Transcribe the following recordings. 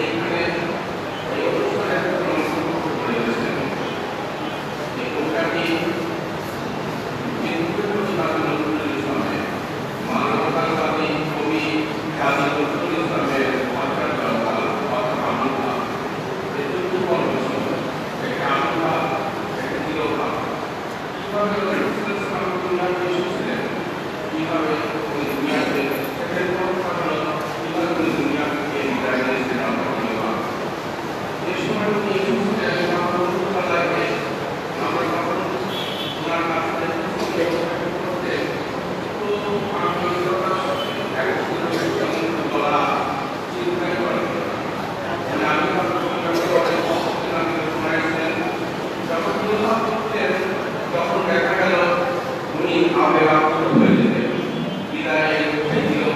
এইখানে এই অনুষ্ঠানের করেছেন এই কোনটাটি মানবতাবাদী কবি কাজী নজরুল ইসলামের যখন দেখা গেল উনি আবেগাপ্ত হয়ে যেতেন বিদায়ের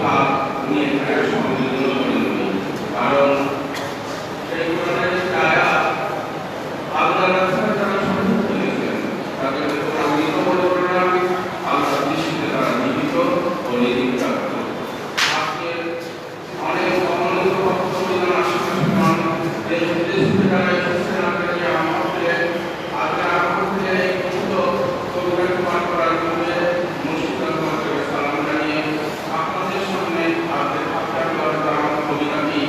ভাব উনি এখানে সংযোজন করেননি, কারণ সেই ধরনের ছায়া আল্লাহ রাস্তায় যারা সংযুক্ত হয়েছেন তাদের প্রমাণিত মনে করে না আল্লাহ দৃষ্টিতে তারা নিহিত ও নিধিপ্রাপ্ত। আজকে অনেক অমূল্য বক্তব্য আশেপাশে মান এই উদ্দেশ্যে যারা এসেছেন আপনাকে আমাদের আগে আমাদের এই মুহূর্ত কবিতাকে পাঠ করার জন্য মুর্শিদাবাদ মাদ্রাসাকে সালাম জানিয়ে আপনাদের সামনে আপনাদের আপনার আমার কবিতাটি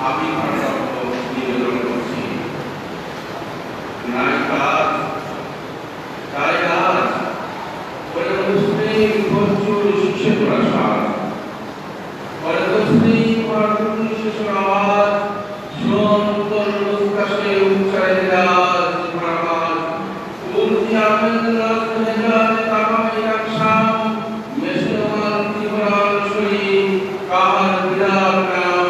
আবির্ভাব শব্দ নিবেদন করছি। নাই কাজ তাই কাজ বলে মুসলিম প্রচুর শিক্ষে করা সাজ বলে মুসলিম প্রচুর শিশুর আওয়াজ শোন তোর মুস্তাশে উচ্চারে রাজ মারামাজ উর্জি আমেদ নাজ মেজাজ তামাই রাকশাম মেশরমান তিবরান শরীফ কাহার বিরাট নাম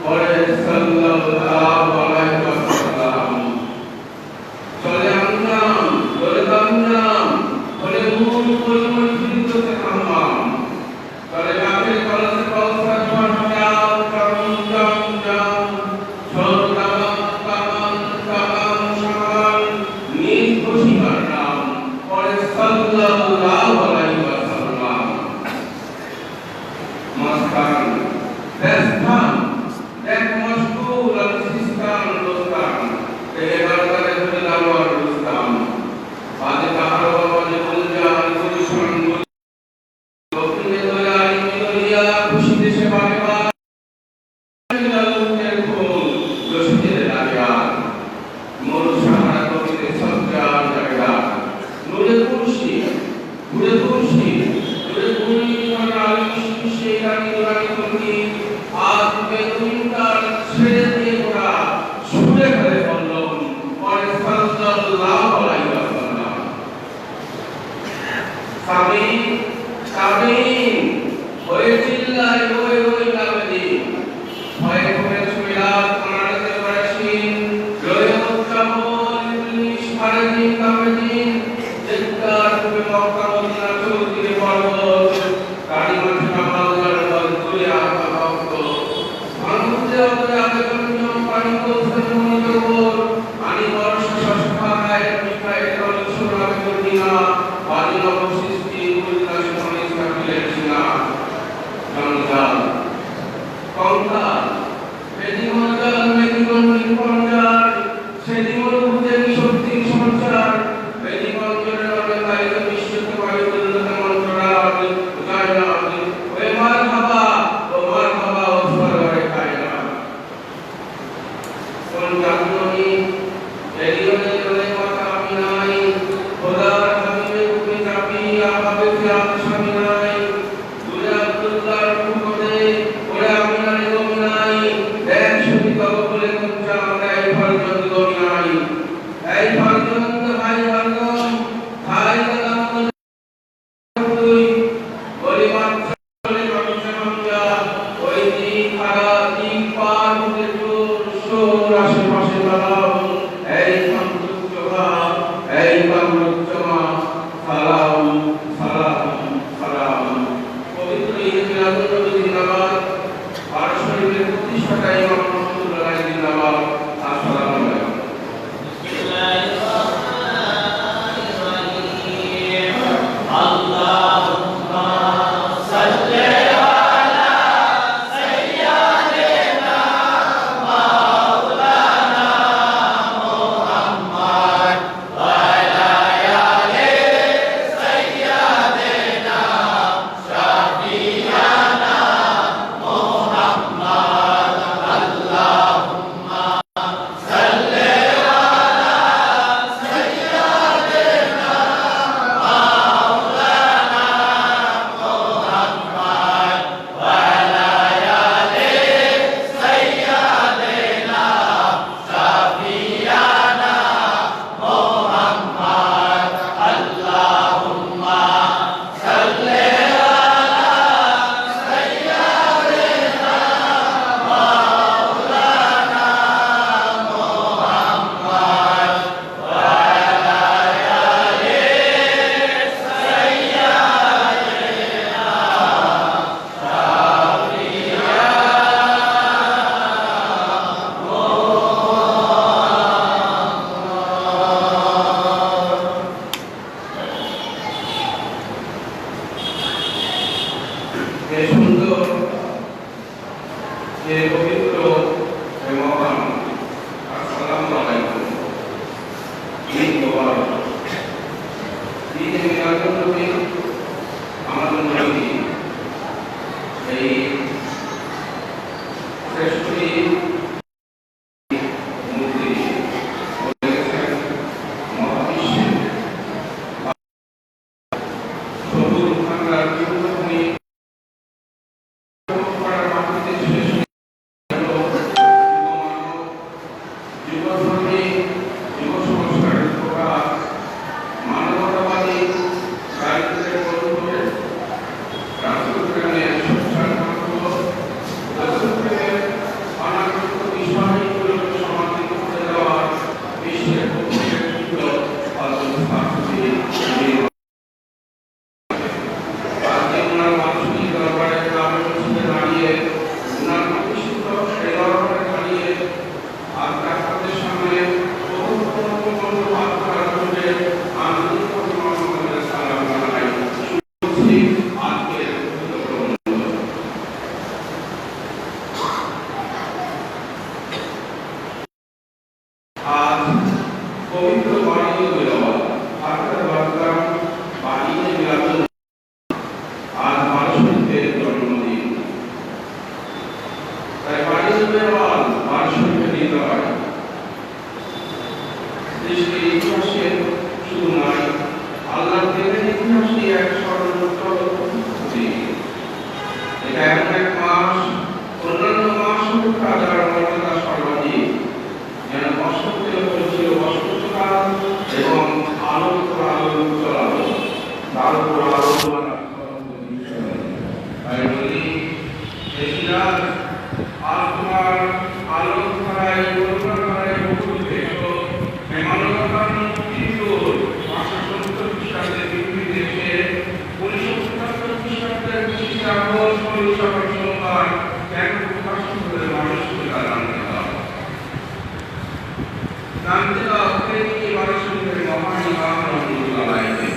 বলে সাল্লাল্লাহু আলাইহি ওয়াসাল্লাম চলে আমনাম চলে দামনাম বলে মূল পরিমল ফিরতে হাম্মাম চলে কাফের কলসে কলসা জোয়ান জাম জাম জাম জাম সর তামাম তামাম তামাম শামান নীল খুশিবার নাম বলে সাল্লাল্লাহু আলাইহি ওয়াসাল্লাম মাস্তান দেশান এক মশগুল আল সিস্তান দোস্তান এবার তারে ধরে দাওয়ার রুস্তাম বাদে কাহার বাজে গুলজার গুলশান গোপনে দয়াই মিলিয়া খুশি দেশে বাগে লালুকের ফুল রশিদের লাগিয়ার মোর সাহারা কবিতে সজ্জার জায়গা নূরে কুরসি নূরে কুরসি নূরে কুরসি মানে আলিশ সেই রানী রানী তুমি আজ বেদুইনকার ছেড়ে দিয়ে ওরা সুরে করে বললাম পরে সাল্লাল্লাহু আলাইহি ওয়াসাল্লাম সামিন সামিন হয়ে চিল্লায় ওই ওই নামে ভয়ে ভয়ে সুমিরাত কোনাতে পড়াশিন রয়ে মুত্তাবল ইবলিশ ফারদিন কামদিন জিকার তুমি মক্কা মদিনা চৌধুরী পর্বত কারি মাঠে আল্লাহর বল তুলে আকা ভক্ত মানুষে ওরে আগে নিয়ম পানি বলছেন মনির উপর আনি বর্ষা সস্তায় মিঠাই রল সোনা করদিনা বাড়ি অবশিষ্টি উল্লাস মনে সাকিলের সিনা জঞ্জাল কঙ্কাল বেদিমঞ্জাল মেদিগণ নির্পঞ্জাল সেদিমন বুঝে শক্তির সঞ্চার বেদিমঞ্জলের অনেকায়িত বিশ্বকে বায়ুদুল্লতা মন্ত্রাল জায়নাল ওই মার হাবা ও সররে কায়না কোন জাগরণী এলিয়নে চলে মাথা আমি নাই খোদার হাবিবে উঠে চাপি আভাবে ফিরাত স্বামী নাই দূরে আব্দুল্লাহর কুকতে ওরে আমি নাই গমি নাই এক শুনি তব বলে কুঞ্চা এই ফরজত গমি নাই এই ফরজত ভাই হরদম খাই গেলাম তুই বলি মাত্র চলে রমজা ওই দিন খারা দিন পার হতে তোর আশেপাশে বালাম এই সংযুক্ত ভাব এই কামরুজ্জমা সালাম সালাম সালাম পবিত্র ঈদ মিলাদুন নবী জিন্দাবাদ পারস্য শরীফের প্রতিষ্ঠাতা ইমাম রহমাতুল্লাহ আলাইহি জিন্দাবাদ আসসালামু আলাইকুম আল্লাহুম্মা সাল্লি আলা সাইয়্যিদিনা সৃষ্টির ইতিহাসে শুধু নয়, আল্লাহর প্রেমের ইতিহাসে এক সর্বোত্তম ঘটে। এটা এমন এক মাস, অন্যান্য মাস অপেক্ষা যার মর্যাদা সর্বাধিক, যেন বসন্তের উপর ছিল বসন্তকাল এবং আলোর উপর আলোর উজ্জ্বল আলো, তার উপর আলো তাই বলি দেশিরাজ আজ তোমার আলোর ধারায় করুণার ধারায় মুকুল দেখো মেমানতার মুক্তির 570 খ্রিস্টাব্দে পৃথিবী দেশে 1977 খ্রিস্টাব্দের 25 আগস্ট সকাল সোমবার কেন প্রকাশন করে মানুষকে জানাতে দাও তিনি মানুষের মহান ইমাম রহমতুল্লাহ আলাইহি।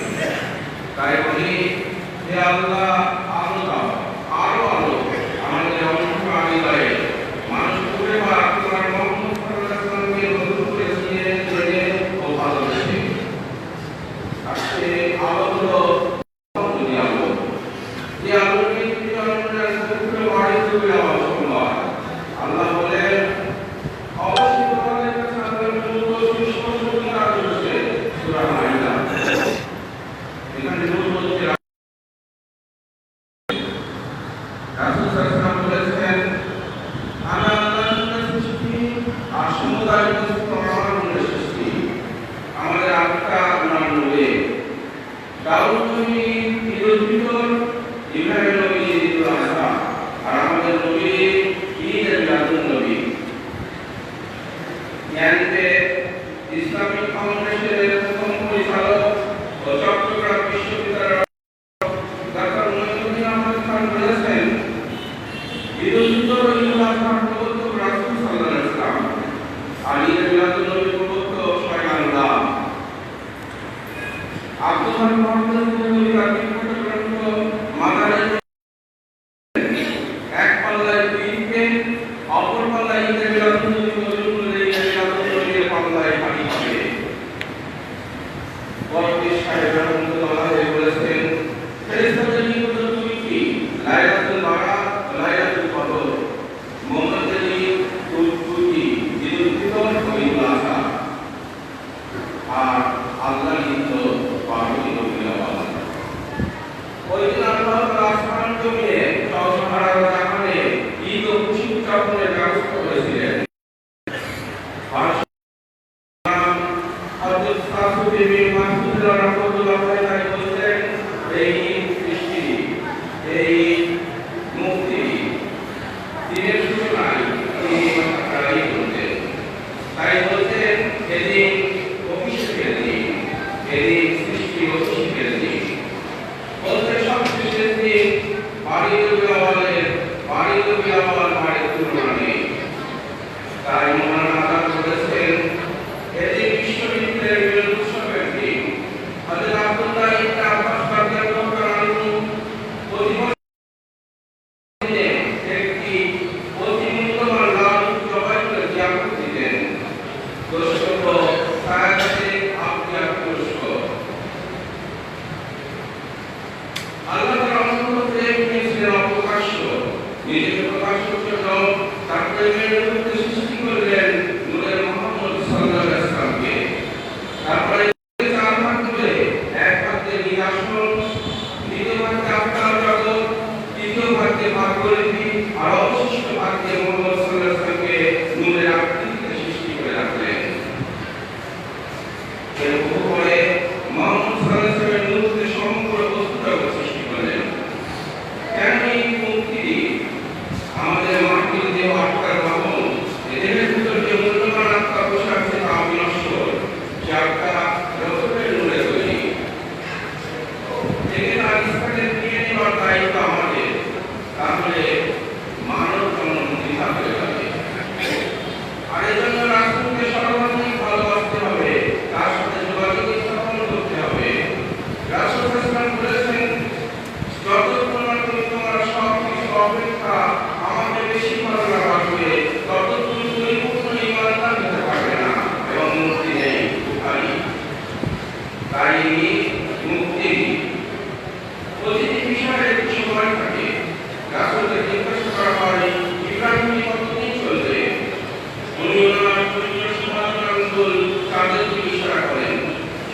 তাই বলি হে আল্লাহ আলো দাও, আরো আলো আমাদের অন্তর হৃদয়ে মানুষ করে বা তোমার মোহাম্মদ সাল্লাল্লাহু আলাইহি ওয়াসাল্লামকে নতুন করে চিনে ও ভালোবেসে আজকে আলো হলো দুনিয়া আলো। যে আলোকে তিনি আমাদের চোখে বাড়ি তুলে দেওয়া সম্ভব। আল্লাহ বলেন অবশ্যই তোমাদের কাছে আল্লাহর নূর সুস্পষ্ট কাজ হচ্ছে সূরা মাইদা। এখানে নূর বলতে রাসূল সাল্লাল্লাহু আলাইহি ওয়াসাল্লাম বলেছেন আমি আল্লাহর সৃষ্টি আর সমুদায় বস্তু আমার নূরের সৃষ্টি। আমাদের আত্মা ওনার নূরে। দাউদ নবী ঈদুল ফিতর, ইব্রাহিম নবী ঈদুল আযহা, আর আমাদের নবী ঈদ মিলাদুন নবী। জ্ঞানীতে ইসলামিক ফাউন্ডেশনের প্রথম পরিচালক ও চট্টগ্রাম বিশ্ববিদ্যালয়ের ডাক্তার মুঈনুদ্দিন আহমদ খান বলেছেন ঈদুল ফিতর ও ঈদুল আযহার প্রবর্তক রাসূল সাল্লাল্লাহু আলাইহি ওয়াসাল্লাম, আর ঈদ মিলাদুন নবীর প্রবর্তক স্বয়ং আল্লাহ। আব্দুল হামিদ মোহাম্মদ নবী তার বিখ্যাত গ্রন্থ মাদারে এক পাল্লায় ঈদকে, অপর পাল্লায় ঈদ মিলাদুন নবী মজুর ঈদ মিলাদুন নবীর পাল্লায় পানি হবে। বরকত সাহেব রহমতুল্লাহ আলাইহি বলেছেন ফেরেশতাদের নিকট দুইটি লাইলাতুল বারাত ও লাইলাতুল কদর, মুহাম্মদের ঈদ দুইটি ঈদুল ফিতর ও ঈদুল আযহা, আর আল্লাহর ঈদ তো পার্বতী নবীর আওয়াজ। ওই দিন আল্লাহ তাআলা আসমান জমিনে সহসারা জাহানে ঈদ ও খুশি উদযাপনের ব্যবস্থা করেছিলেন। হযরত সাফু বিবি মাহমুদুল্লাহ রাহমাতুল্লাহ আলাইহি বলেন এই সৃষ্টি, এই মুক্তি দিনের সূচনায় তিনি মাথায় বলতেন। তাই বলতেন এদিন অভিষেকের দিন, এদিন সৃষ্টি অভিষেকের দিন। বলতে সব শেষের দিন বাড়ির বাড়ির তুলনা নেই। তাই মহান আল্লাহ বলেছেন এদিন বিশ্ববিদ্যালয়ের মিলন উৎসবের দিন। হযরত আব্দুল্লাহ ইবনে আব্বাস রাদিয়াল্লাহু তাআলা আনহু প্রতিদিন একটি অতি মূল্যবান লাল জবাই করে জিয়ারত দিতেন। দর্শক সায়াতে আপনি পুরস্ক আল্লাহ তাআলা অনুগ্রহ করে নিয়েছিলেন অপ্রকাশ্য, নিজেকে প্রকাশের জন্য তার প্রেমের মধ্যে সৃষ্টি করলেন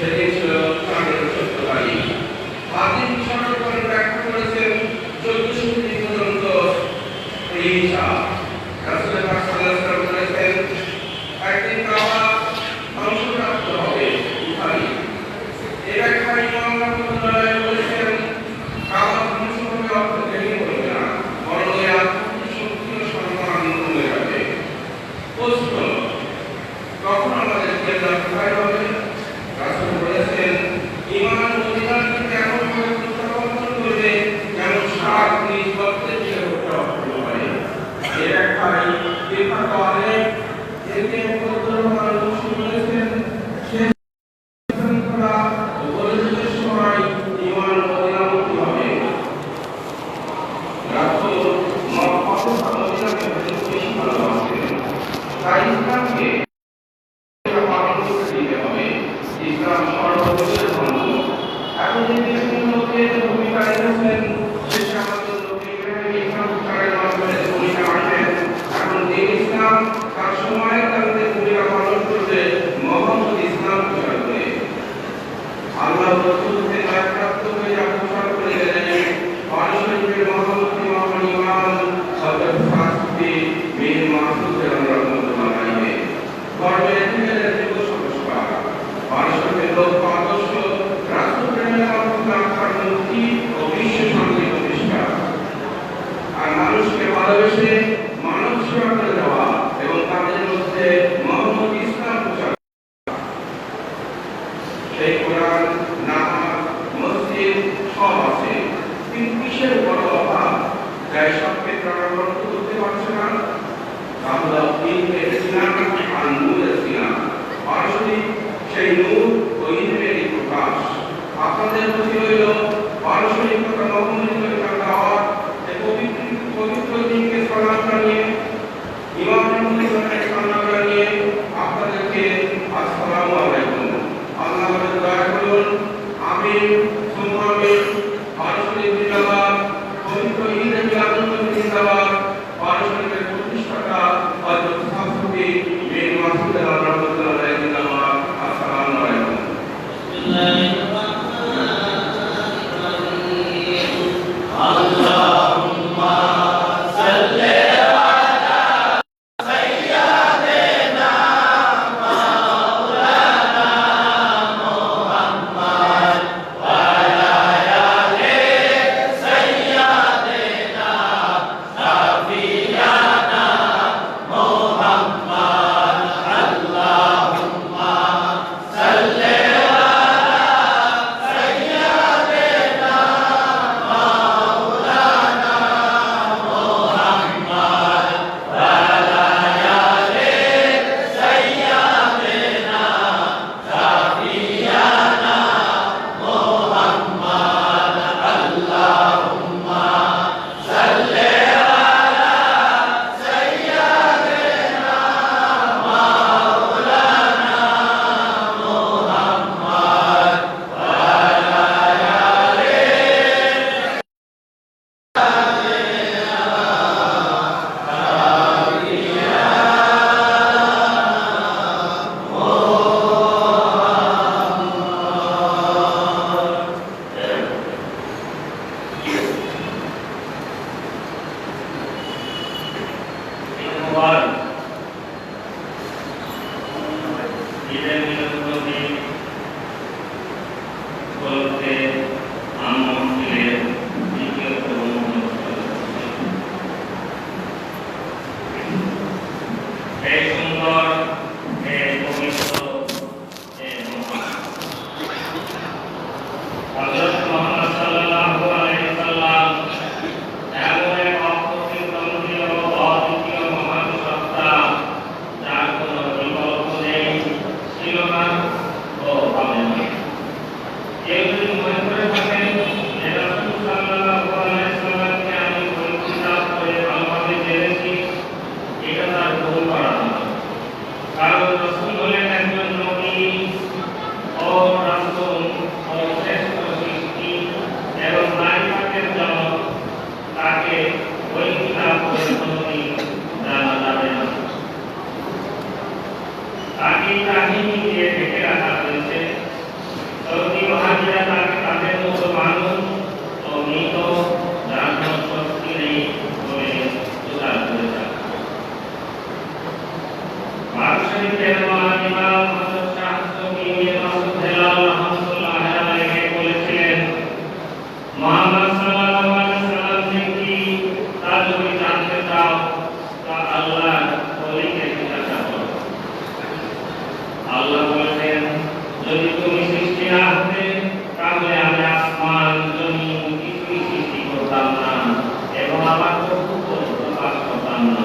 সেদিন ছিল 14 তারিখ। হাদিস সরকার ব্যাখ্যা করেছেন 1400 পর্যন্ত এই হিসাব। রাসূল পাক সাল্লাল্লাহু আলাইহি ওয়াসাল্লাম বলেছেন একদিন কাবা ধ্বংসপ্রাপ্ত হবে। বুখারী। এই ব্যাখ্যায় ইমাম রাহমাতুল্লাহ বলেছেন কাবা ধ্বংস হবে অর্থ দেরি হবে না, বরং এর শক্তি ও সম্মান কমে যাবে। প্রশ্ন, কখন আমাদের কেবলা কোথায় হবে? রাসূল বলেছেন ঈমান মদিনাকে এমন ভাবে প্রত্যাবর্তন করবে যেমন সাত নিজ গর্তের দিকে প্রত্যাবর্তন করে। এই ব্যাখ্যায় বিখ্যাত আলেম এতে মুফাসসিরুন বলেছেন শেষ করা ও পরিচিতের সময় ঈমান মদিনামুখী হবে। রাসূল মদিনাকে বেশি ভালোবাসেন, তাই ইসলামকে পালন করতে দিতে হবে। ইসলাম সর্বযুগের ধর্ম। এখন যে বিভিন্ন লোকের ভূমিকা রেখেছেন সেটা আমাদের লোকে ইসলাম প্রচারের মাধ্যমে ভূমিকা রাখেন। এখন দিন ইসলাম তার সময়ের তাদের ভূমিকা পালন করতে মোহাম্মদ ইসলাম প্রচার করে আল্লাহ রাসূল থেকে প্রাপ্ত হয়ে যা প্রচার করে গেলেন। পারস্যের মোহাম্মদ ইমাম হযরত ফাতিমা বিন মাসউদ রাদিয়াল্লাহু আনহু গর্বের থেকে সংস্কার পারস্যের লোক আদর্শ রাসূল প্রেমের মাধ্যমে আত্মার মুক্তি ও বিশ্ব শান্তি প্রতিষ্ঠা আর মানুষকে ভালোবেসে মানব সেবা করে দেওয়া এবং তাদের মধ্যে মোহাম্মদ ইসলাম প্রচার। সেই কোরআন, নামাজ, মসজিদ সব আছে, কিন্তু কিসের বড় অভাব তাই সবকে প্রাণবন্ত করতে পারছে না? তাহলে ইসলাম আর নূর ইসলাম পারস্যিক সেই নূর ও ইলমের প্রকাশ। আপনাদের প্রতি রইল পারস্যিকতা মোহাম্মদের দাওয়াত এই পবিত্র দিনকে সালাম জানিয়ে ইমাম মুসলিমের সালাম জানিয়ে আপনাদেরকে আসসালামু আলাইকুম। আল্লাহ দয়া করুন। আমিন সুম্মা আমিন। পারস্যিক জিন্দাবাদ, পবিত্র ঈদের মিলাদুন জিন্দাবাদ। পারস্যিকের প্রতিষ্ঠাতা হযরত ফাতিমা বিন মাসউদ রাদিয়াল্লাহু আনহু জিন্দাবাদ। আসসালামু আলাইকুম। আল্লাহুম্মা সাল্লি আলা সাইয়্যিদিনা মাওলানা মুহাম্মদ ওয়া আলা আলি সাইয়্যিদিনা শাফিয়ানা মুহাম্মদ। আল্লাহুম্মা সাল্লি শরীফের মহান ইমাম হযরত শাহ সুফি মীর মাসুদ হেলাল রাহমাতুল্লাহ আলাইহি বলেছিলেন, মুহাম্মদ সাল্লাল্লাহু আলাইহি সাল্লাম কি তা যদি জানতে চাও তা আল্লাহর ওলিকে জিজ্ঞাসা করো। আল্লাহ বলেন, যদি তুমি সৃষ্টি না হতে তাহলে আমি আসমান জমিন কিছুই সৃষ্টি করতাম না এবং আমার চক্ষু প্রকাশ করতাম না।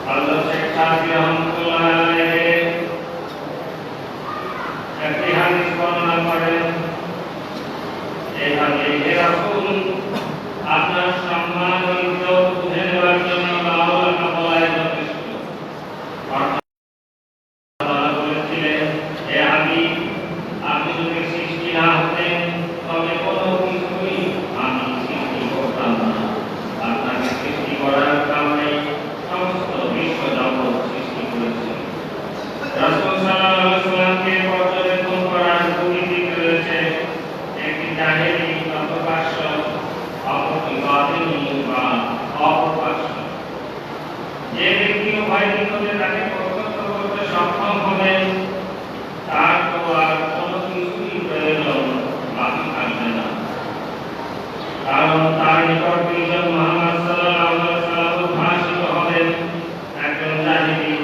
হযরত শেখ সাদি রহমাতুল্লাহ আলাইহি একটি হাদিস বর্ণনা করেন, এই হাদিসে রাসূল আপনার সম্মান ও ইজ্জত বুঝে নেওয়ার জন্য আল্লাহকে বলাই যথেষ্ট। তারা বলেছিলেন, হে হাবিব, আপনি যদি সৃষ্টি না হতেন তবে কোনো কিছুই আমি সৃষ্টি করতাম না। আপনাকে সৃষ্টি করার কারণে সমস্ত বিশ্ব জগৎ সৃষ্টি করেছেন। রাসূল সাল্লাল্লাহু আলাইহি ওয়াসাল্লামকে পর্যবেক্ষণ করার দুটি দিক রয়েছে, একটি জাহেরি বা প্রকাশ্য, অপরটি বাতিনি বা অপ্রকাশ্য। যে ব্যক্তি উভয় দিক হতে তাকে প্রত্যক্ষ করতে সক্ষম হবেন তার তো আর কোনো কিছুই প্রয়োজন বাকি থাকবে না, কারণ তার নিকট দুইজন মুহাম্মদ সাল্লাল্লাহু আলাইহি ওয়াসাল্লাম উদ্ভাসিত হবেন, একজন জাহিরি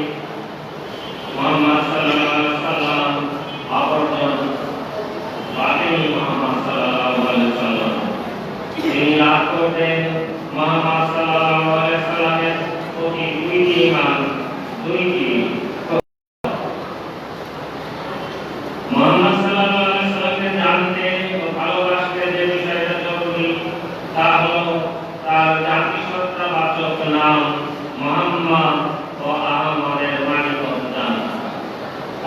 মুহাম্মদ সাল্লাল্লাহু আলাইহি ওয়াসাল্লাম, অপরজন বাতিনি মুহাম্মদ সাল্লাল্লাহু আলাইহি ওয়াসাল্লাম। তিনি লাভ করতেন মুহাম্মদ সাল্লাল্লাহু আলাইহি ওয়াসাল্লামের প্রতি দুইটি ঈমান, দুইটি মুহাম্মদ সাল্লাল্লাহু আলাইহি ওয়াসাল্লামকে জানতে ও ভালোবাসতে যে বিষয়টা জরুরি তা হলো তার জাতিসত্তাবাচক নাম মুহাম্মদ ও আহমদের মানিকতা,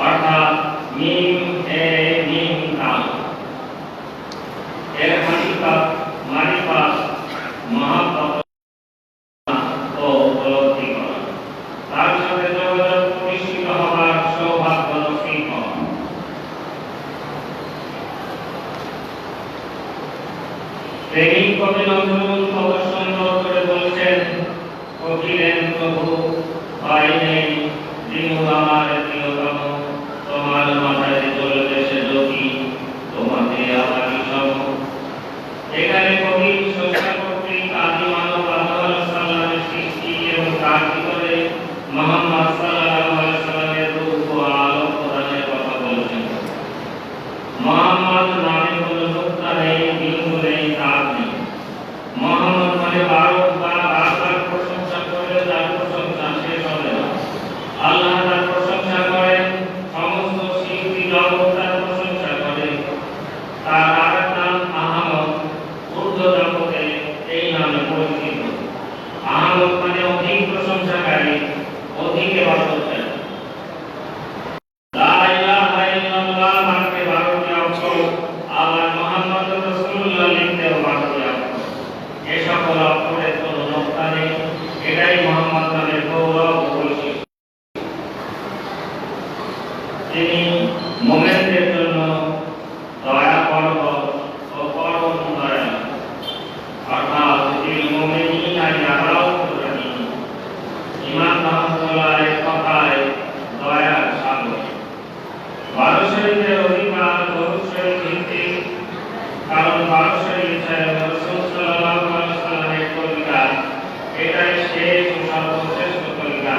অর্থাৎ মিম হে মিম কাল। এর মারিফাত মহাব্বত ও উপলব্ধি করা, তার সাথে যোগাযোগ প্রতিষ্ঠিত হওয়ার সৌভাগ্য নসিব হওয়া। প্রেমিক কবি নজরুল কত সুন্দর করে বলছেন, কহিলেন প্রভু হয় নেই দিনু আমার প্রিয়তম, তোমার মাথায় চলবে সে জ্যোতি, তোমাকে আমারই সম। এখানে কবি সত্তা কর্তৃক আদি মানব আদম আলাইহিস সালামের সৃষ্টি এবং তার ভিতরে মুহাম্মদ সাল্লাল্লাহু আলাইহি সাল্লামের রূপ ও আলো প্রদানের কথা বলেছেন। মুহাম্মদ নামে কোনো নুক্তা নেই, বিন্দু নেই, দাগ নেই। মুহাম্মদ মানে বারবার প্রশংসা করে তার প্রশংসা শেষ হবে না। আল্লাহ তার প্রশংসা করেন, সমস্ত সৃষ্টি জগৎ তার প্রশংসা করে। তার আরেক নাম আহমদ, উর্দু জগতে এই নামে পরিচিত। আহমদ মানে অধিক প্রশংসাকারী, অধিক ইবাদতকারী। লা ইলাহা ইল্লাল্লাহ মানে 12টি অক্ষর, আবার মুহাম্মদ রাসূলুল্লাহ লিখতে 12টি অক্ষর। এই সকল অক্ষরের কোনো নকশা নেই, এটাই মুহাম্মদ নামের গৌরব ও বৈশিষ্ট্য। তিনি মুমিনদের জন্য দয়া পর্বত ও পরম দয়া, অর্থাৎ দিল মুমিনিনা ইয়ারাউফুর রহিম। ইমাম রহমাতুল্লাহের কথায় দয়ার সাগর। 12 শরীফের অধিকার দরুদ শরীফ ভিত্তিক, কারণ 12 শরীফ রাসূল সাল্লাল্লাহু আলাইহি ওয়াসাল্লামের তরিকা, এটাই শেষ ও সর্বশ্রেষ্ঠ তরিকা।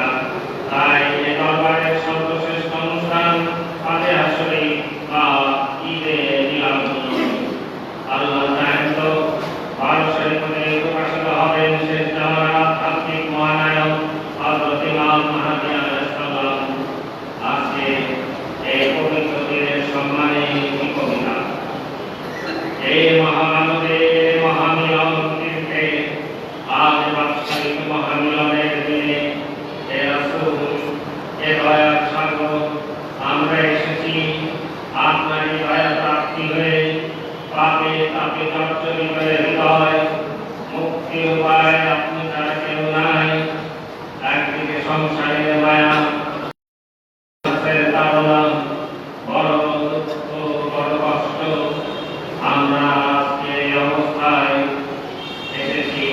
তাই এই দরবারের সর্বশ্রেষ্ঠ অনুষ্ঠান ফাতিহা শরীফ বা ঈদে মিলাদ। আল্লাহ চাহেন তো 12 শরীফে প্রকাশিত হবেন শেষ জামানার আধ্যাত্মিক মহানায়ক হযরত ইমাম মাহদী আলাইহিস সালাম। আজকে এই পবিত্র দিনের সম্মানে এই কবিতা, এই মহামানবের মহামিলন তীর্থে আজ বাৎসরিক মহামিলনের দিনে হে রাসূল, হে দয়ার সাগর, আমরা এসেছি আপনারই দয়া প্রাপ্তি হয়ে। পাপে তাপে জর্জরিত হৃদয়, মুক্তির উপায় আপনি ছাড়া কেউ নাই। একদিকে সংসারের মায়া, তাড়না, বড় দুঃখ, বড় কষ্ট। আমরা আজকে এই অবস্থায় এসেছি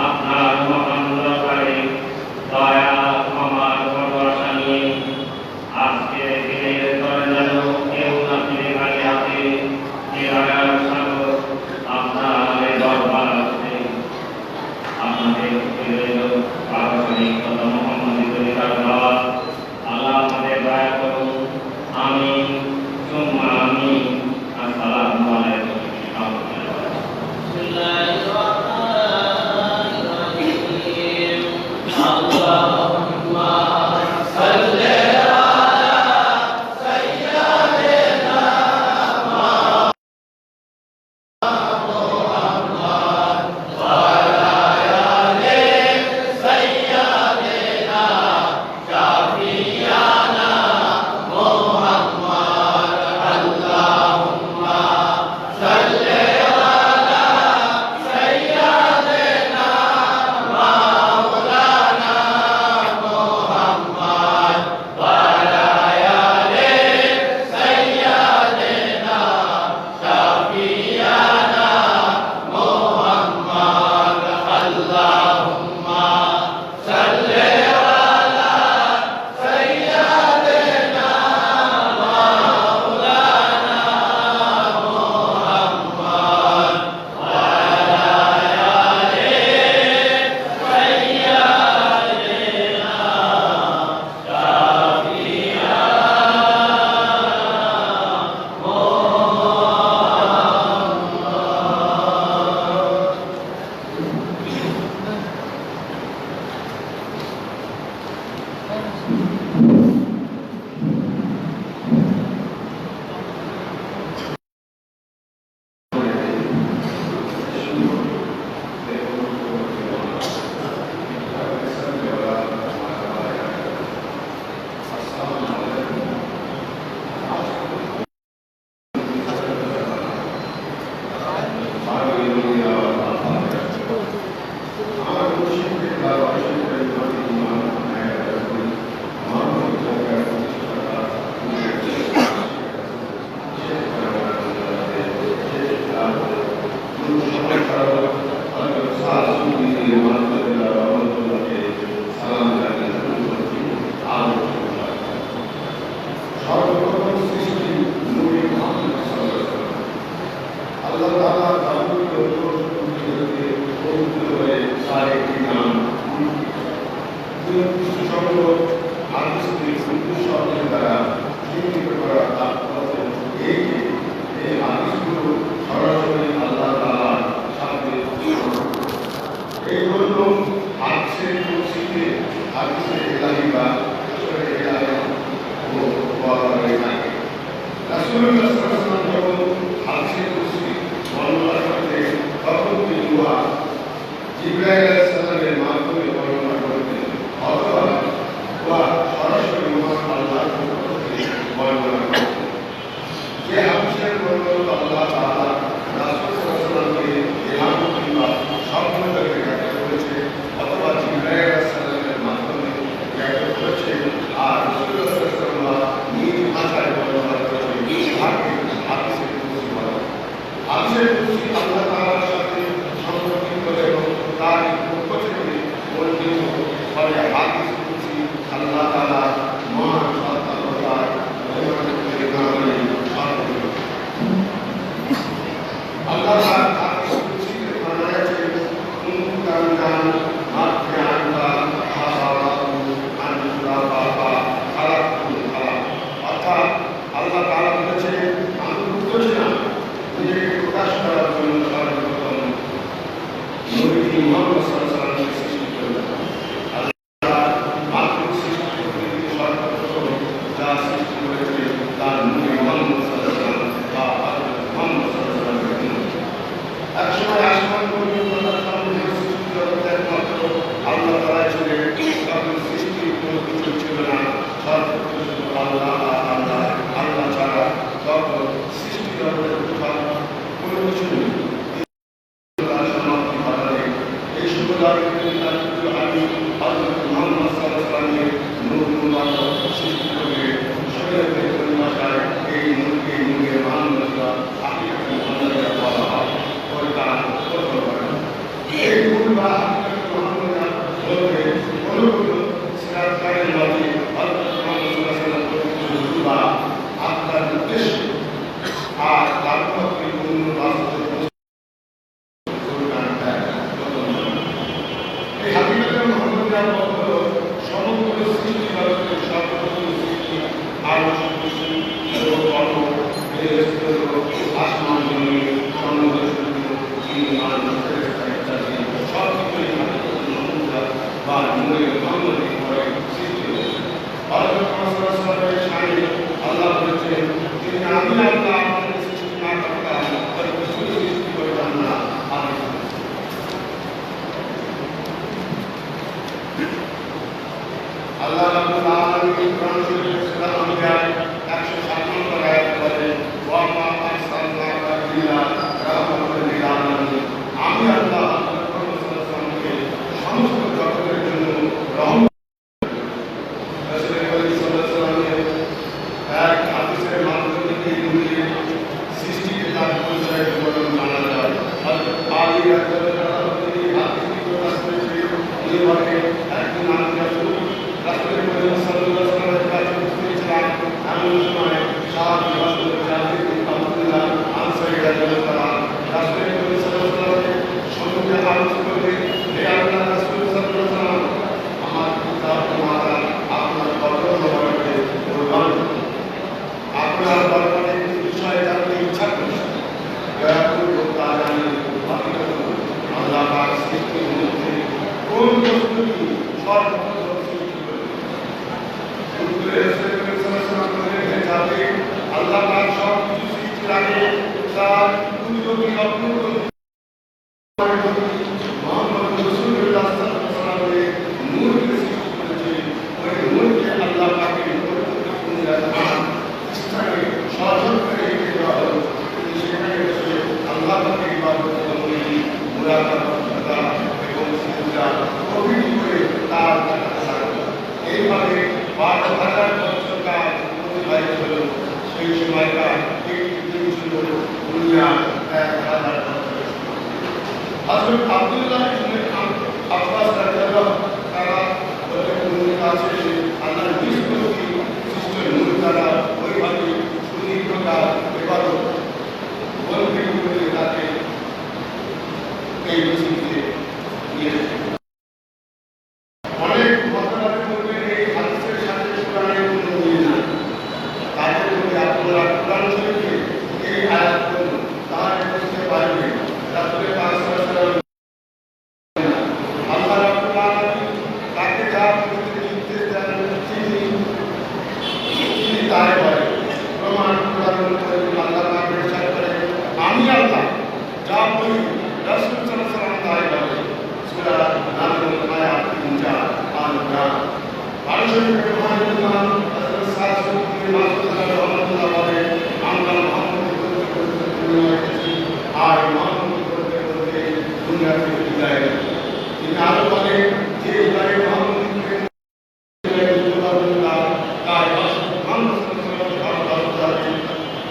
আপনার মহান দরবারে দয়া ক্ষমার আল্লাহ তাআলা বলেছেন আমি প্রকাশ করার জন্য নবী আপনি মোহাম্মদ রাসূলুল্লাহ সাল্লাল্লাহু আলাইহি ওয়াসাল্লামের নূরকে সৃষ্টি করেছে, ওই নূরকে আল্লাহ পাকের স্থানে সহযোগ করে রেখে দেওয়া হলো। সেখানে বসে আল্লাহ পাকের ইবাদত বন্দী, মুরাকাবা এবং সিজদা প্রভৃতি করে তার এইভাবে 12,000 বছর কাল অতিবাহিত হল। সেই সময়কার একটি দিন ছিল দুনিয়া 1,000 বছর। হযরত আব্দুল্লাহ ইবনে আব্বাস রাদিয়াল্লাহু তাআলা বলেন আছে আল্লাহর নিষ্পত্তি সৃষ্ট নূর দ্বারা ওইভাবে সুদীর্ঘকাল ইবাদত বন্দী করে তাকে এই মসজিদে নিয়ে এসেছে। অনেক ঘটনার মধ্যে এই হাদিসের সাথে কোরআনের কোনো মিল নাই। তাদের মধ্যে আপনারা কোরআন শরীফে এই আয়াত পড়ুন, তাহলে বুঝতে পারবেন রাসূল পাক সাল্লাল্লাহু আলাইহি ওয়াসাল্লাম আল্লাহ রাব্বুল আলামিন তাকে যা পবিত্র লিখতে দেন তিনি তাই বলেন। প্রমাণ কোরআনুল কারীম আল্লাহ পাক ইরশাদ করেন, আমি আল্লাহ যা বলি রাসূল সাল্লাল্লাহু আলাইহি ওয়াসাল্লাম তাই বলেন। সূরা নামল আয়াত 3 আল-নাম। আরশের মহান হযরত সাল্লাল্লাহু আলাইহি ওয়াসাল্লাম বলেন, আমরা মুহাম্মদ করতে দুনিয়ায় এসেছি আর মুহাম্মদ করতে করতে দুনিয়া থেকে বিদায় নিই। তিনি আরো বলেন যে ইবারে মুহাম্মদ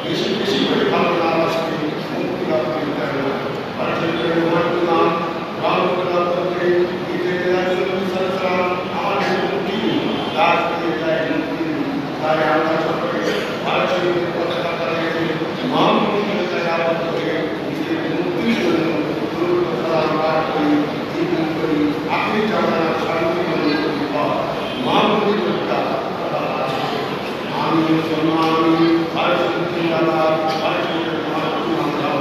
বেশি বেশি করে ভালো নাম আসবে, মুক্তি লাভ করতে হবে। আরশের মহান নাম রামুল্লাহ করতে ঈদে রাসূল সাল্লাল্লাহু আমাদের মুক্তি লাভ করে যায় মুক্তি। তাই আমরা সকলে আরশের পতাকা তলে মুহাম্মদের জানাবত করে নিজের মুক্তির জন্য দরুদ ও সালাম পাঠ করি, জিকির করি, আখির জামানার শান্তি মনে করি মুহাম্মদের প্রত্যা আমি সম্মানি আরশের জিন্দাবাদ আরশের মহান নাম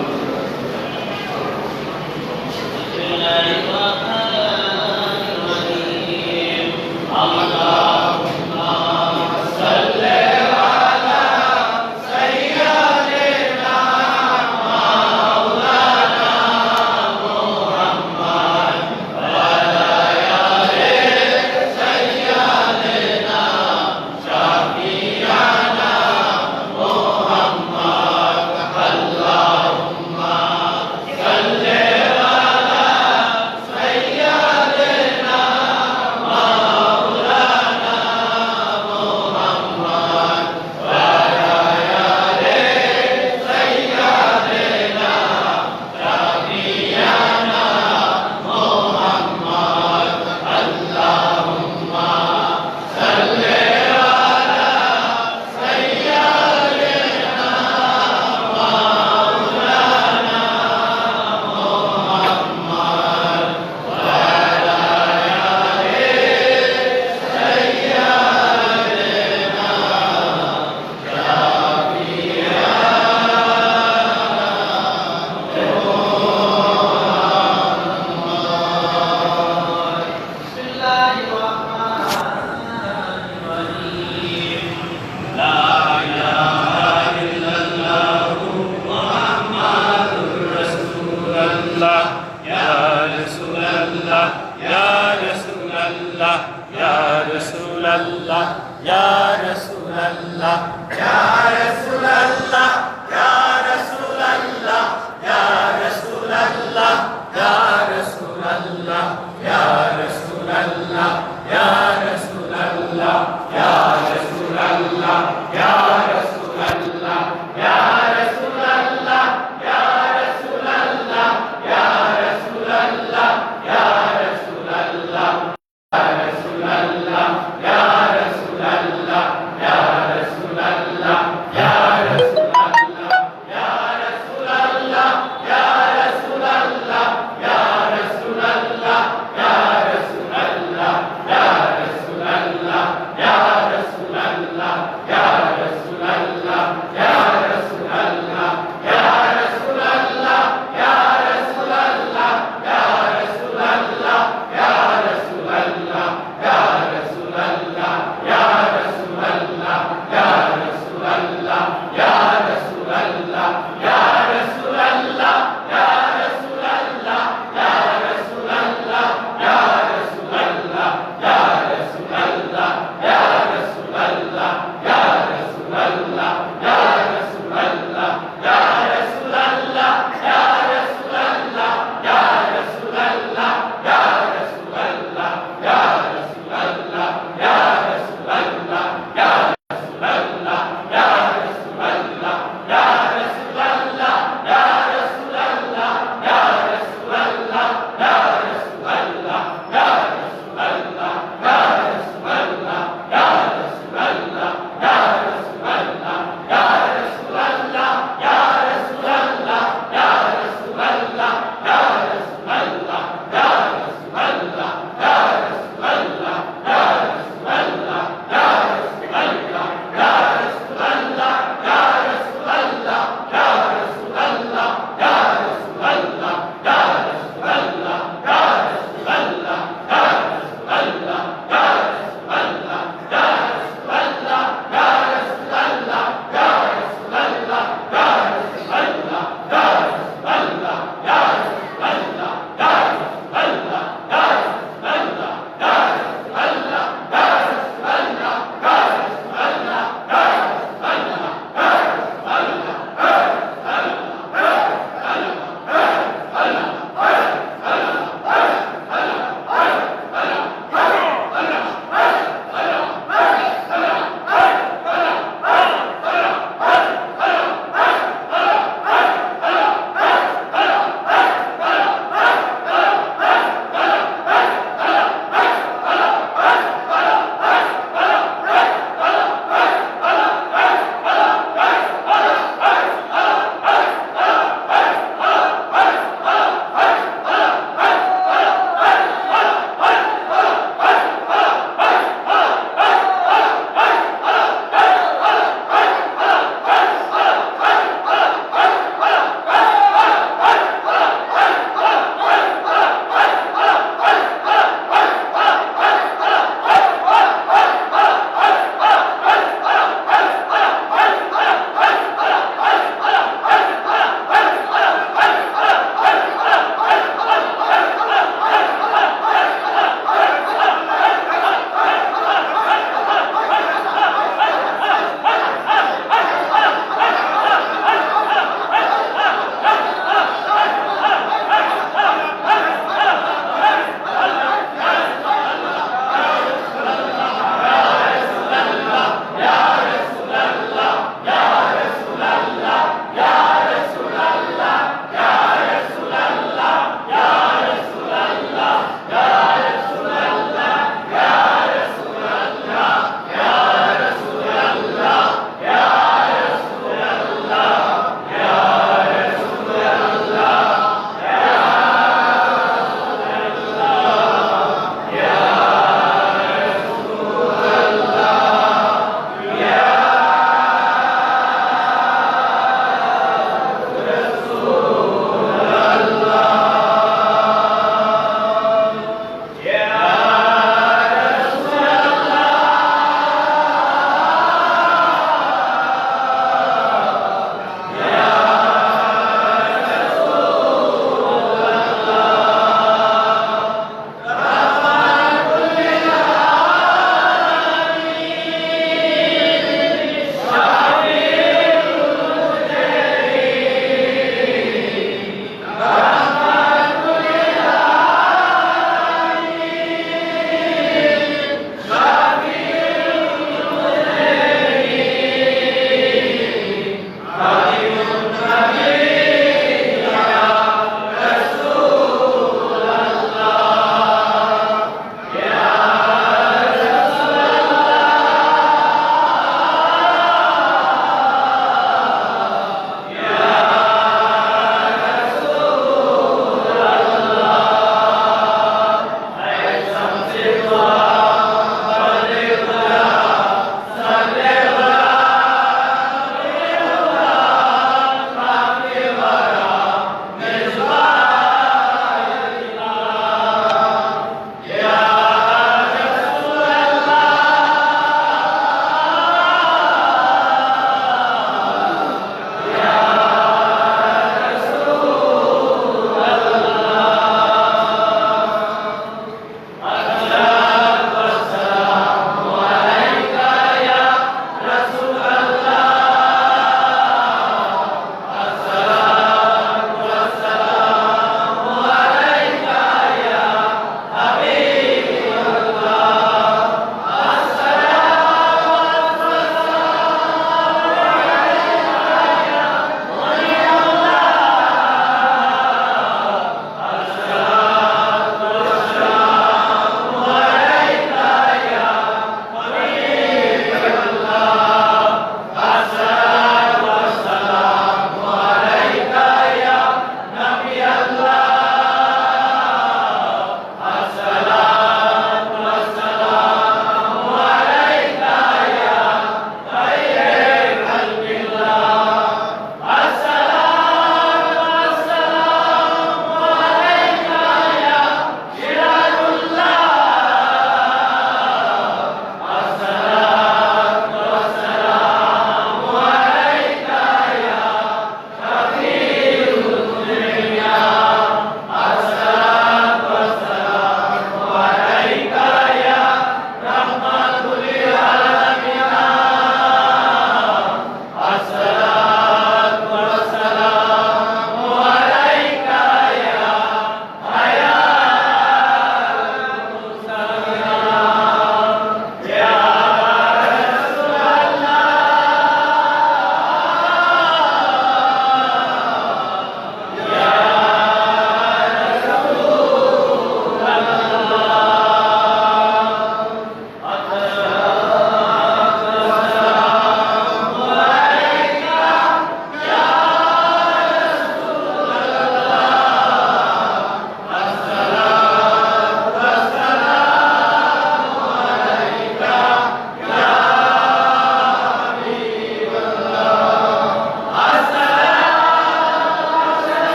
Ya Rasulullah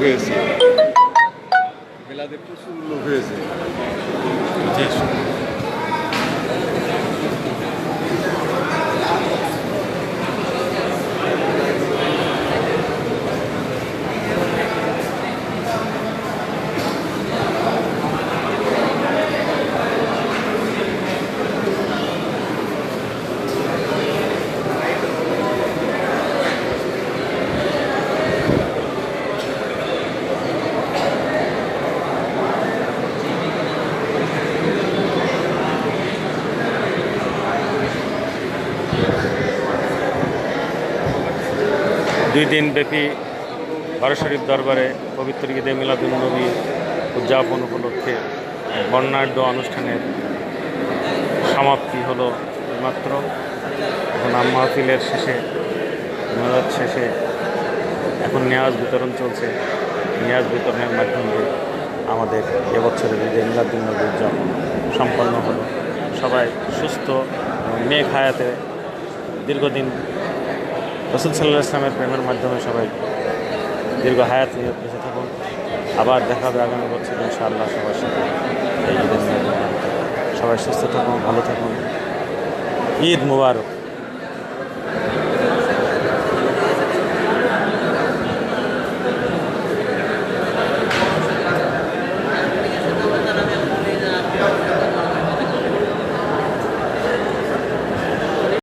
হয়েছে, মেলাতে প্রচুর লোক হয়েছে। দুই দিন ব্যাপী বারো শরীফ দরবারে পবিত্র ঈদে মিলাদুন্নবী উদযাপন উপলক্ষে বর্ণাঢ্য অনুষ্ঠানের সমাপ্তি হলো মাত্র। এখন মাহফিলের শেষে, মেলাদ শেষে এখন নেয়াজ বিতরণ চলছে। নেয়াজ বিতরণের মাধ্যমে আমাদের এবছরের ঈদে মিলাদুন্নবী উদযাপন সম্পন্ন হলো। সবাই সুস্থ নেক হায়াতে দীর্ঘদিন রাসূল সাল্লাল্লাহু আলাইহি ওয়াসাল্লামের প্রেমের মাধ্যমে সবাই দীর্ঘ হায়াত নিয়ে বেঁচে থাকুন। আবার দেখা হবে আগামী বছর ইনশাআল্লাহ সবার সাথে। এই ঈদের সবাই সুস্থ থাকুন, ভালো থাকুন। ঈদ মুবারক।